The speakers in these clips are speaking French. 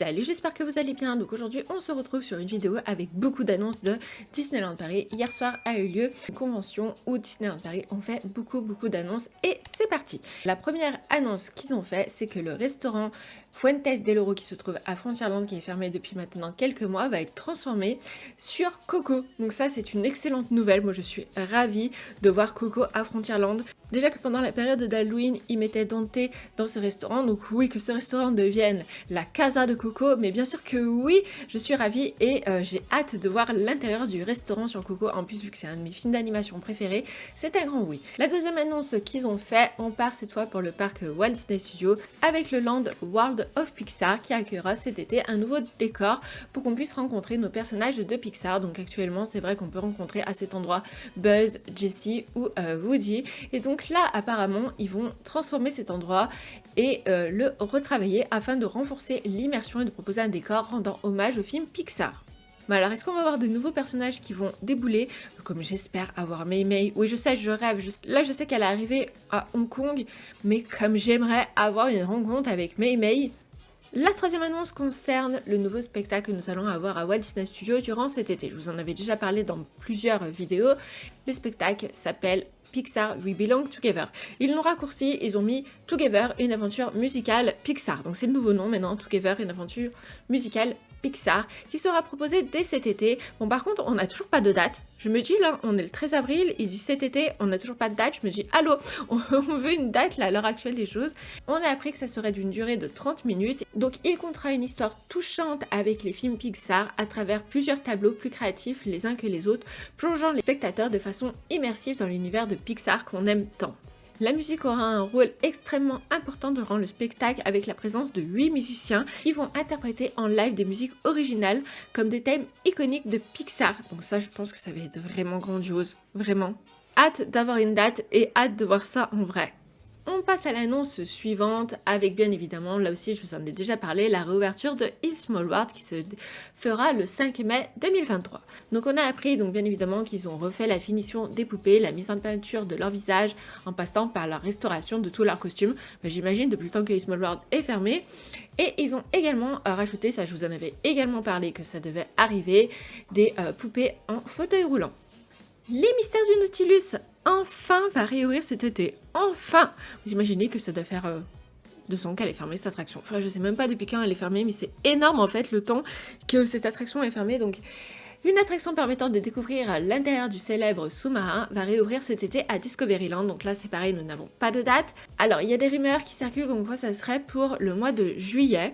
Salut, j'espère que vous allez bien. Donc aujourd'hui, on se retrouve sur une vidéo avec beaucoup d'annonces de Disneyland Paris. Hier soir a eu lieu une convention où Disneyland Paris ont fait beaucoup d'annonces et c'est parti. La première annonce qu'ils ont fait, c'est que le restaurant Fuentes del Oro qui se trouve à Frontierland, qui est fermé depuis maintenant quelques mois, va être transformé sur Coco. Donc ça, c'est une excellente nouvelle. Moi, je suis ravie de voir Coco à Frontierland. Déjà que pendant la période d'Halloween, ils m'étaient Dante dans ce restaurant. Donc oui, que ce restaurant devienne la casa de Coco. Mais bien sûr que oui, je suis ravie et j'ai hâte de voir l'intérieur du restaurant sur Coco. En plus, vu que c'est un de mes films d'animation préférés, c'est un grand oui. La deuxième annonce qu'ils ont fait, on part cette fois pour le parc Walt Disney Studios avec le Land World of Pixar qui accueillera cet été un nouveau décor pour qu'on puisse rencontrer nos personnages de Pixar. Donc actuellement, c'est vrai qu'on peut rencontrer à cet endroit Buzz, Jessie ou Woody. Et donc là, apparemment, ils vont transformer cet endroit et le retravailler afin de renforcer l'immersion et de proposer un décor rendant hommage au film Pixar. Mais alors, est-ce qu'on va avoir de nouveaux personnages qui vont débouler, comme j'espère avoir Mei Mei? Oui, je sais, je rêve. Là, je sais qu'elle est arrivée à Hong Kong, mais comme j'aimerais avoir une rencontre avec Mei Mei. La troisième annonce concerne le nouveau spectacle que nous allons avoir à Walt Disney Studios durant cet été. Je vous en avais déjà parlé dans plusieurs vidéos. Le spectacle s'appelle Pixar We Belong Together. Ils l'ont raccourci, ils ont mis Together, une aventure musicale Pixar. Donc c'est le nouveau nom maintenant, Together, une aventure musicale Pixar, qui sera proposée dès cet été. Bon, par contre, on n'a toujours pas de date. Je me dis là, on est le 13 avril, il dit cet été, on n'a toujours pas de date. Je me dis, allô, on veut une date là, à l'heure actuelle des choses. On a appris que ça serait d'une durée de 30 minutes. Donc, il comptera une histoire touchante avec les films Pixar à travers plusieurs tableaux plus créatifs les uns que les autres, plongeant les spectateurs de façon immersive dans l'univers de Pixar qu'on aime tant. La musique aura un rôle extrêmement important durant le spectacle avec la présence de 8 musiciens qui vont interpréter en live des musiques originales comme des thèmes iconiques de Pixar. Donc ça, je pense que ça va être vraiment grandiose, vraiment. Hâte d'avoir une date et hâte de voir ça en vrai. On passe à l'annonce suivante avec bien évidemment, là aussi je vous en ai déjà parlé, la réouverture de It's Small World qui se fera le 5 mai 2023. Donc on a appris donc bien évidemment qu'ils ont refait la finition des poupées, la mise en peinture de leur visage en passant par la restauration de tous leurs costumes. J'imagine depuis le temps que It's Small World est fermé. Et ils ont également rajouté, ça je vous en avais également parlé que ça devait arriver, des poupées en fauteuil roulant. Les Mystères du Nautilus, enfin, va réouvrir cet été. Enfin! Vous imaginez que ça doit faire 2 ans qu'elle est fermée, cette attraction. Enfin, je sais même pas depuis quand elle est fermée, mais c'est énorme en fait le temps que cette attraction est fermée. Donc, une attraction permettant de découvrir l'intérieur du célèbre sous-marin va réouvrir cet été à Discoveryland. Donc là, c'est pareil, nous n'avons pas de date. Alors, il y a des rumeurs qui circulent comme quoi ça serait pour le mois de juillet.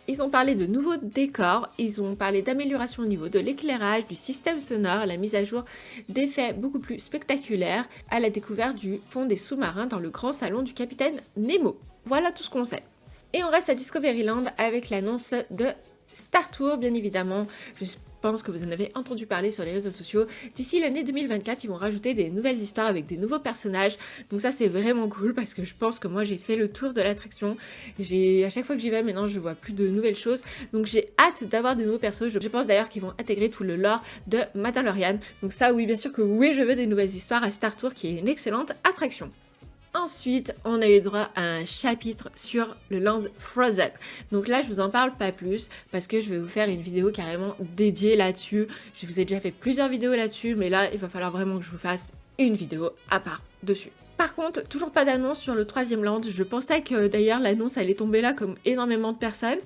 Ils ont parlé de nouveaux décors, ils ont parlé d'amélioration au niveau de l'éclairage, du système sonore, la mise à jour d'effets beaucoup plus spectaculaires à la découverte du fond des sous-marins dans le grand salon du capitaine Nemo. Voilà tout ce qu'on sait. Et on reste à Discoveryland avec l'annonce de Star Tour, bien évidemment. Je pense que vous en avez entendu parler sur les réseaux sociaux. D'ici l'année 2024, ils vont rajouter des nouvelles histoires avec des nouveaux personnages. Donc ça, c'est vraiment cool parce que je pense que moi, j'ai fait le tour de l'attraction. À chaque fois que j'y vais, maintenant, je vois plus de nouvelles choses. Donc j'ai hâte d'avoir des nouveaux persos. Je pense d'ailleurs qu'ils vont intégrer tout le lore de Mandalorian. Donc ça, oui, bien sûr que oui, je veux des nouvelles histoires à Star Tour, qui est une excellente attraction. Ensuite, on a eu droit à un chapitre sur le Land Frozen. Donc là, je vous en parle pas plus parce que je vais vous faire une vidéo carrément dédiée là-dessus. Je vous ai déjà fait plusieurs vidéos là-dessus, mais là, il va falloir vraiment que je vous fasse une vidéo à part dessus. Par contre, toujours pas d'annonce sur le 3e land. Je pensais que d'ailleurs l'annonce allait tomber là comme énormément de personnes.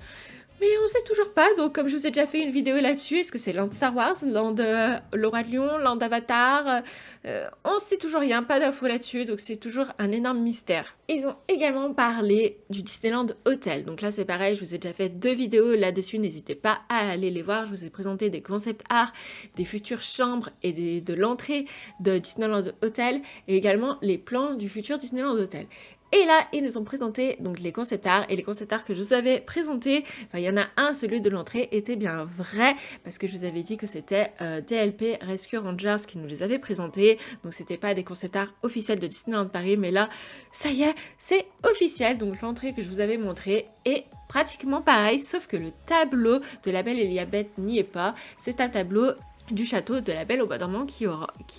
Mais on sait toujours pas, donc comme je vous ai déjà fait une vidéo là-dessus, est-ce que c'est Land Star Wars, Land Le Roi Lion, Land Avatar on sait toujours rien, pas d'infos là-dessus, donc c'est toujours un énorme mystère. Ils ont également parlé du Disneyland Hotel, donc là c'est pareil, je vous ai déjà fait 2 vidéos là-dessus, n'hésitez pas à aller les voir, je vous ai présenté des concept art, des futures chambres et de l'entrée de Disneyland Hotel, et également les plans du futur Disneyland Hotel. Et là, ils nous ont présenté donc les concept art, et les concept art que je vous avais présentés, enfin il y en a un, celui de l'entrée était bien vrai, parce que je vous avais dit que c'était DLP Rescue Rangers qui nous les avait présentés, donc c'était pas des concept art officiels de Disneyland Paris, mais là, ça y est, c'est officiel, donc l'entrée que je vous avais montrée est pratiquement pareil, sauf que le tableau de La Belle et la Bête n'y est pas, c'est un tableau du château de la Belle au Bois dormant qui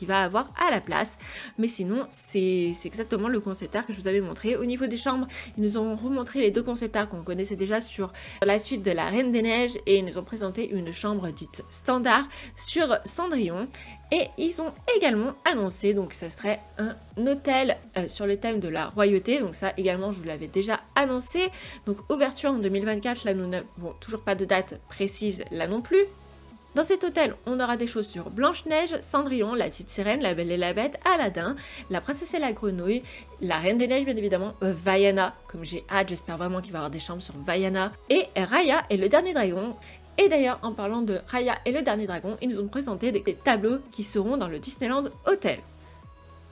va avoir à la place. Mais sinon, c'est exactement le concept art que je vous avais montré. Au niveau des chambres, ils nous ont remontré les deux concept art qu'on connaissait déjà sur la suite de la Reine des Neiges et ils nous ont présenté une chambre dite standard sur Cendrillon. Et ils ont également annoncé, donc ça serait un hôtel sur le thème de la royauté, donc ça également je vous l'avais déjà annoncé. Donc ouverture en 2024, là nous n'avons toujours pas de date précise là non plus. Dans cet hôtel, on aura des choses sur Blanche-Neige, Cendrillon, la petite sirène, la Belle et la Bête, Aladdin, la princesse et la grenouille, la Reine des Neiges bien évidemment, Vaiana, comme j'ai hâte, j'espère vraiment qu'il va y avoir des chambres sur Vaiana, et Raya et le dernier dragon. Et d'ailleurs, en parlant de Raya et le dernier dragon, ils nous ont présenté des tableaux qui seront dans le Disneyland Hotel.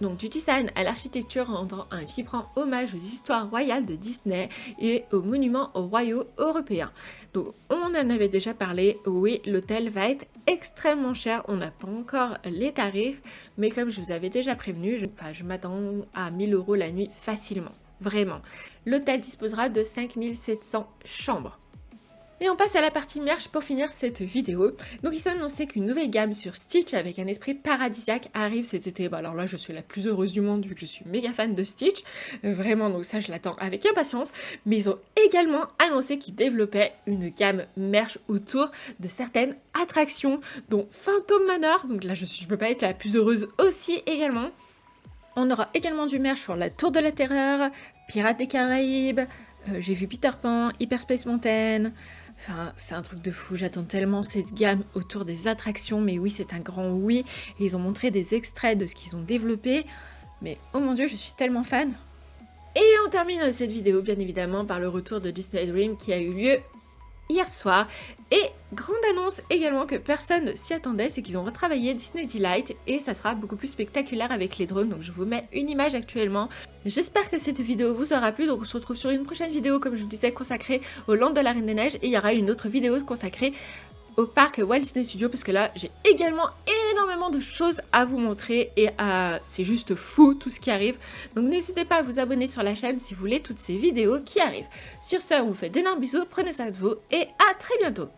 Donc du design à l'architecture rendant un vibrant hommage aux histoires royales de Disney et aux monuments royaux européens. Donc on en avait déjà parlé, oui l'hôtel va être extrêmement cher, on n'a pas encore les tarifs, mais comme je vous avais déjà prévenu, je m'attends à 1000 € la nuit facilement, vraiment. L'hôtel disposera de 5700 chambres. Et on passe à la partie merch pour finir cette vidéo. Donc ils ont annoncé qu'une nouvelle gamme sur Stitch avec un esprit paradisiaque arrive cet été. Bah alors là je suis la plus heureuse du monde vu que je suis méga fan de Stitch. Vraiment donc ça je l'attends avec impatience. Mais ils ont également annoncé qu'ils développaient une gamme merch autour de certaines attractions dont Phantom Manor. Donc là je peux pas être la plus heureuse aussi également. On aura également du merch sur la Tour de la Terreur, Pirates des Caraïbes, j'ai vu Peter Pan, Hyperspace Mountain. Enfin, c'est un truc de fou, j'attends tellement cette gamme autour des attractions, mais oui, c'est un grand oui. Et ils ont montré des extraits de ce qu'ils ont développé, mais oh mon dieu, je suis tellement fan. Et on termine cette vidéo, bien évidemment, par le retour de Disney Dream qui a eu lieu hier soir. Et grande annonce également que personne ne s'y attendait, c'est qu'ils ont retravaillé Disney Delight et ça sera beaucoup plus spectaculaire avec les drones. Donc je vous mets une image actuellement. J'espère que cette vidéo vous aura plu. Donc on se retrouve sur une prochaine vidéo, comme je vous disais, consacrée au Land de la Reine des Neiges. Et il y aura une autre vidéo consacrée au parc Walt Disney Studios parce que là j'ai également énormément de choses à vous montrer et c'est juste fou tout ce qui arrive. Donc n'hésitez pas à vous abonner sur la chaîne si vous voulez toutes ces vidéos qui arrivent. Sur ce, on vous fait d'énormes bisous, prenez soin de vous et à très bientôt.